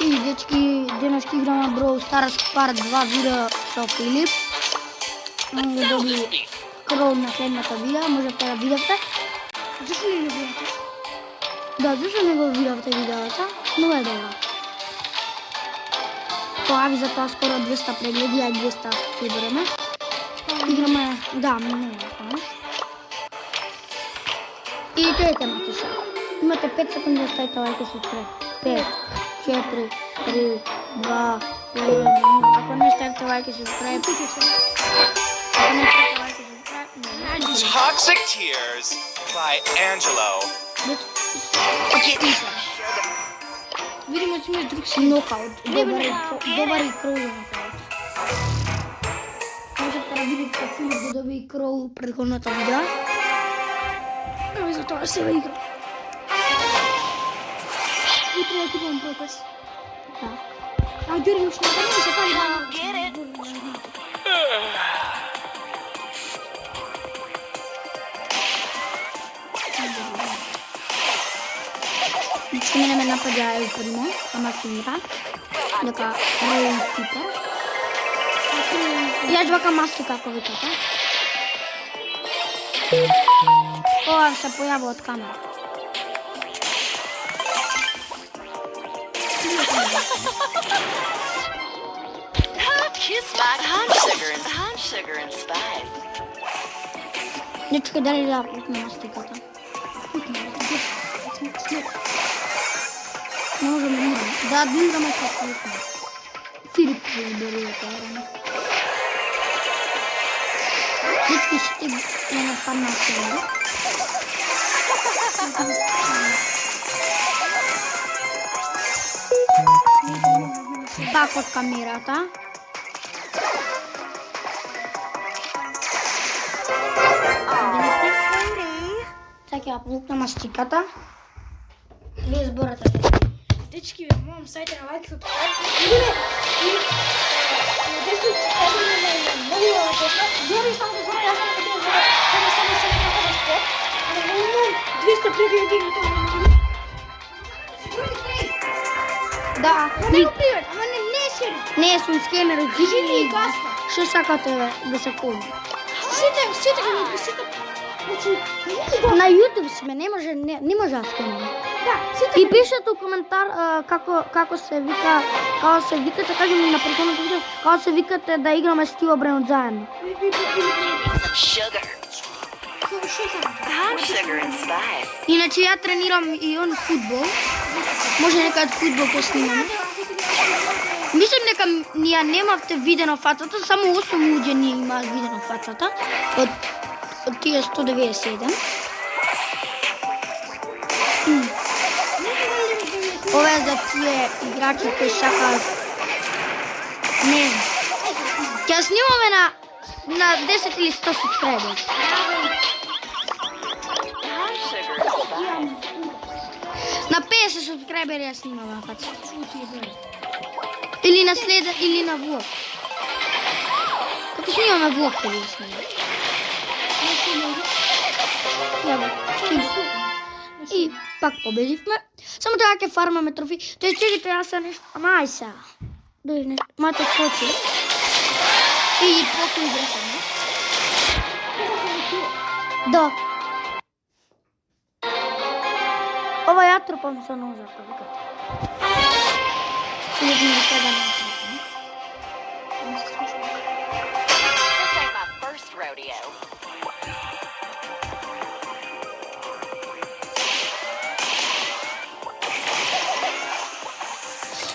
Ей, дечки, денеска играме Brawl Stars Part 2 видео со Филип. Он го доби крол на следната видео, можете да видите. Зашто не го видите? Да, зашто не го видовте видеото? Много е добро. Појави за тоа скоро 200 прегледи, а 200 прибореме. Играме, да, много е. И гледате ме се. Имате 5 секунди да ставите лайк и субскрайб. 5, 4, 3, 2, 1. Ако не ставите лайк и субскрайб, ако не ставите лайк и субскрайб, Toxic Tears by Angelo. видимо, че имаш друг си нокаут. Добар и крол за нокаут. Можете да видите Филип да доби крол предходната видео. Ами за тоа се игра. И треба да купам пропас. Да. А Ѓори уште не се пали да. Дечки мене ме напаѓаја примо, ама финира. Дека Роу Пипер. Јас вака масти како викате. Ова се појава од камера. Kiss my sugar and spice. Дечки, дали да пукне мастиката? Можеме да играме. Да, да играме како пукне. Филип го изборува тоа време. Дечки, ще не нападна сега. Пак од камерата. Така ја пукна мастиката. Вие зборате. Дечки, ве молам, ставите на лайк и субскрайб. Ѓори само да знам, јас сам да бидам само на спорт. Ама имам 200 прегледи и тоа не може. Да, Не го привет, ама не е сериозно. не сум скемер, Кажи ми гаспа. што сакате да се коли? Сите го ми сите. Значи, На YouTube сме, не може да скемер. да, сите. И пишете у коментар како се вика, како се викате, кажи ми на предходното видео, како се викате да играме Steel Brain заедно. Some sugar. Hot sugar and spice. Иначе ја тренирам и он фудбал. Може некад фудбал ќе снимаме. Мислам дека ни ја немавте видено фацата, само 8 луѓе ни имаат видено фацата од тие 197. Ова е за тие играчи кои сакаат. Не знам. Ќе снимаме на 10 или 100 субскрайбери. Hot sugar and spice. На 50 субскрайбери ја снимаме фацата. Или на следен, или на влог. Како снимаме влог, кога ја снимаме. И пак победивме. Само тоа ќе фармаме трофи. Тој чекайте, јас се нешто. Ама ај сега. Дојде нешто. Мате скочи. И поко игра се, не? Да. Ова ја трупам со ножа, ако викате. Филип ми треба на трупам. This ain't my first rodeo.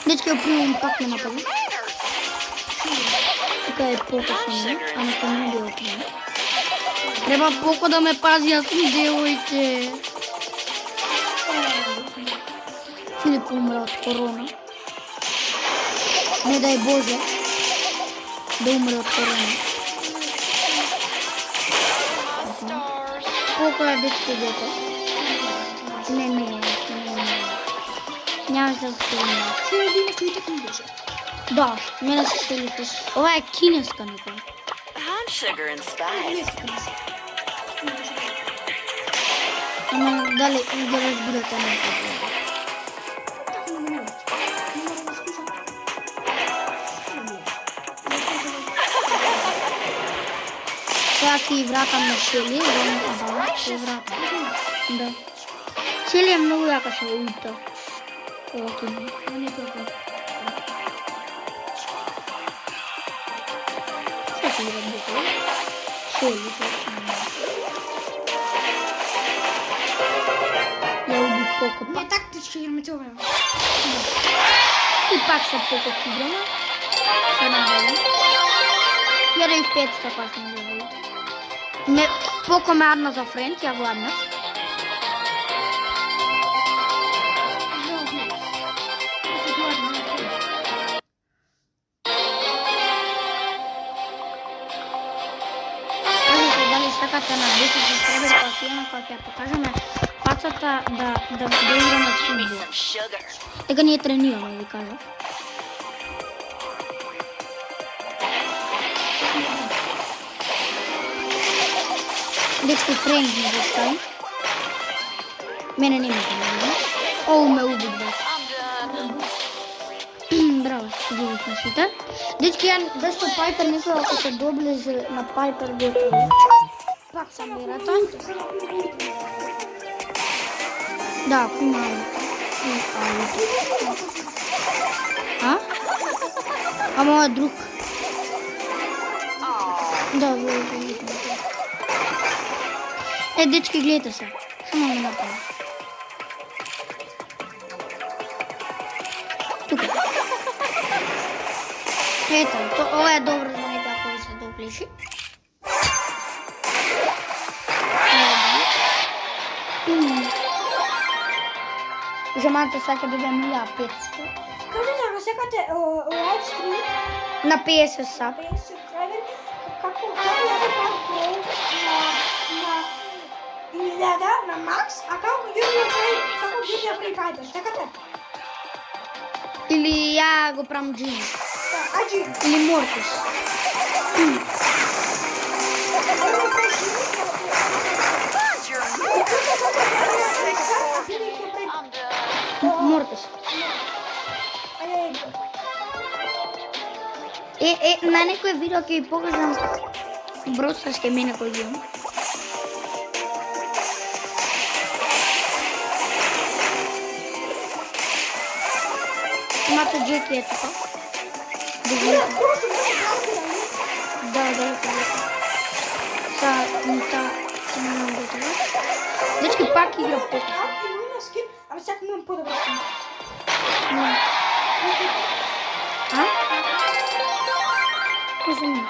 Дечки, опривам пак ме напади. Тука е Поко со мене, ама кој не би опривам. Треба Поко да ме пази, јас сум девојче. Филип умре од корона. Не дај Боже да умре од корона. Поко е дечки дете. Не. Нямаш да успеем. Да, мене се шелифиш. Ова е кинеска некоја. Hot sugar and spice. Ама дали да разбирате некоја. Дечки вратам на Шели, се врата. Да. Шели е многу јака со улта. Окей, не тоа. Што ќе играм дека? Шели, ја уби Поко. Не, тактички играме цел време. И пак се Поко играме. Се надале. Ја да и 500 пак не го видите. Не, Поко ме адна за френд, ја го аднав. Кажете дали сакате на 10 сабскрайбери партијана која ќе покажеме фацата да играме Give me фудбал. some sugar. Дека ние тренираме, ви кажав. Дечки френд ми го стави. Мене не ми се најде. Оу, ме уби бе. I'm done. Браво, губихме сите. Дечки, ја десто Пайпер мислам ако се доближе на Пайпер готови. Пак сам играта. Да, ако има А? Ама е друг. Да, видите. Дечки, гледате се. Само ме направи. Тука. Ето, ова е добро за некоја кој се доближи. Жамата сака да дам 1500. Кажете, ако сакате лайв стрим, На 50 саб. 50 сабскрайбери, како ја го правам гол на 1000 на макс, а како ги ја прави Пайпер, сакате? Или ја го правам Джини. Да, ајде. Или Мортис. Buzz your I'm done. Мортис. На некој видео ќе ви покажам бросачке мене кој имам. Имате Джеки е тука. Да. Са не нам готова. Дечки пак игра в Поко. Имам скин, ама сега имам по-добър скин. А? Не знам.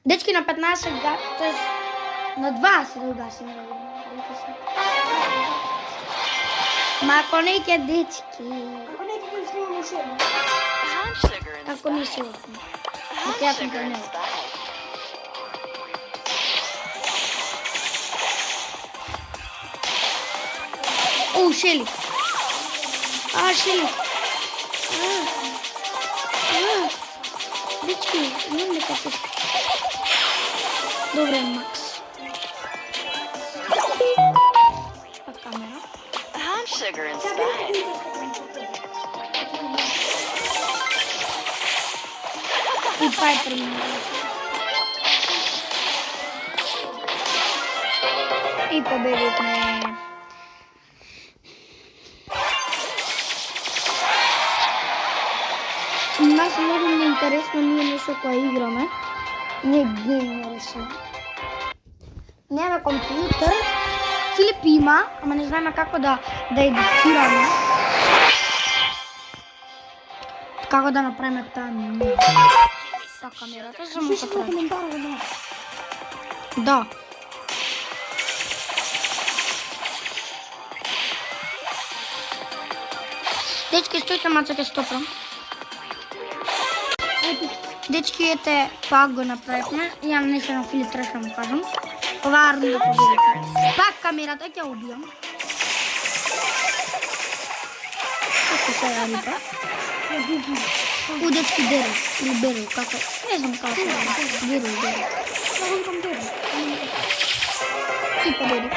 Дечки на 15 гатас, на 20 да угасим. Ма ако не ќе дечки, Ако не ти ги снимам уши едно. I'm sugar and ако не spice. се отни. I'm Ја сум sugar and тренер. spice. О, Шели. Шели. Дечки, знам ли како ще. Добре, Макс. Пак камера. I'm sugar and Сега spice. ти ги И Пайпер ми. И победихме. Нас много ми е интересно ние нешто кое играме. Ние геймери сме. Немаме компјутер. Филип има, ама не знаеме како да едитираме. Како да направиме таа Та камерата само Пиши се во прави. коментар да знаеш. Да. Дечки, стоите маца ке стопрам. Дечки, ете, пак го направивме. Ја нешто на Филип треш да му кажам. Оваа рунда победихме. Пак камерата ќе убијам. Како се јави па? У дечки Дерил, или Берил, како? Не знам како се јави. Дерил. Ја го викам тебе. И победих.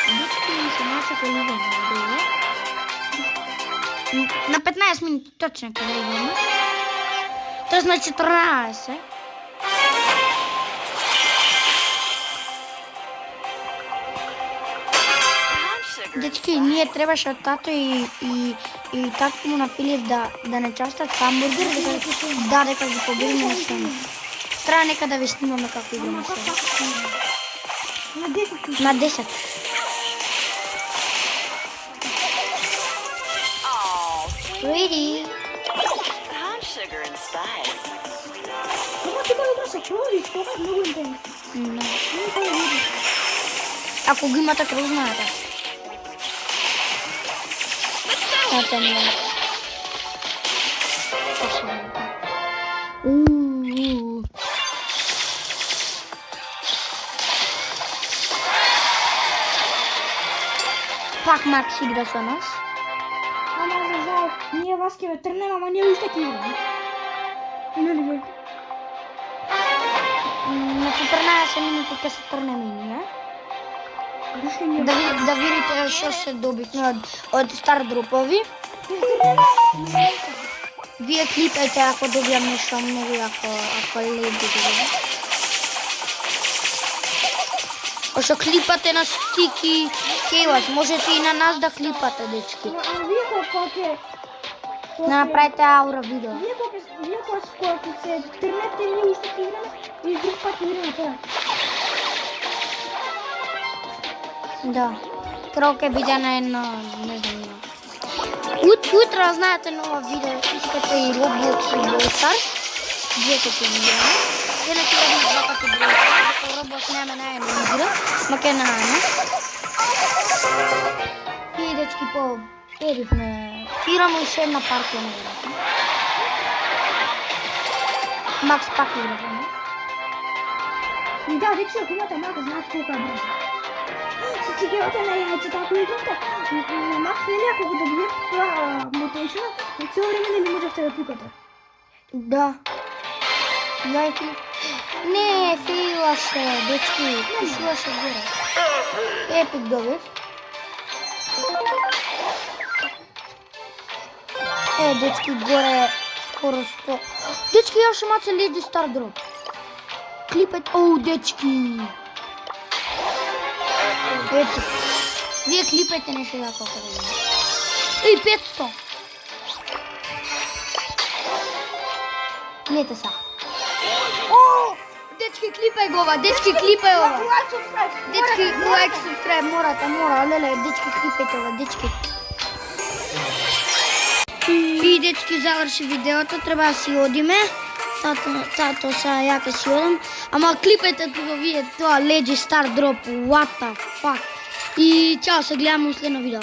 Дечки ми се наша колива на доле. На 15 минути точно ќе влегнеме. Тоа значи 14. Brown sugar and Дечки, ние требаше од тато и татко му на Филип да не частат хамбургер, дека ги победиме на сцена. Треба нека да ви снимаме како играме сега. На 10. На 10. Oh, Ready? brown sugar and spice. Ама тука игра се крови, тоа е многу интересно. Не тоа е види. Ако го имате кроз, знаете. Тата ми е. Пак Макс игра со нас. Ама за жал, ние вас ќе ве трнеме, ама ние уште ќе играме. Нели бе? На 14 минути ќе се трнеме и ние. Уште ние. Да видите што се добивме од стар дропови. Вие клипајте ако добијам нешто многу ако леби добијам. Ошто клипате на стики Кейлас, можете и на нас да клипате, дечки. Ама вие кога ќе Да направите аура видео. Вие кога ќе се трнете, ние уште ќе играме и друг пат ќе играме тоа. Да. Крал ќе биде на едно, не знам. Утре знаете нова видео, искате и Roblox и Brawl Stars. Двете ќе видеме. Денес ќе видим два пати Brawl Stars, докато Roblox нема на една игра, ма ќе на една. И дечки по едивме. Играме уште една партија на играта. Макс пак играме. И да, дечки, ако имате малко, знаете колко е брзо. Се ќе оте на јајцето, ако играте на Макс, нели ако го добиете тоа мотешно, на цело време нели можете да пукате. Да. Ја ти. Не, фейлаше, дечки, фейлаше горе. Епик добив. Дечки, горе скоро 100. Дечки, ја ще маце леди стар дроп. Клипет, дечки. Епик. Вие клипете нешто да како да видим. 500. Гледате са. Дечки, клипај го ова, дечки, клипај ова. Дечки, лайк, субскрайб, мора, леле, дечки, клипајте ова, дечки. И дечки, заврши видеото, треба да си одиме. Тато са, ја ке си одам. Ама клипајте го вие тоа Leggy Star Drop, what the fuck. И чао, се гледаме у следно видео.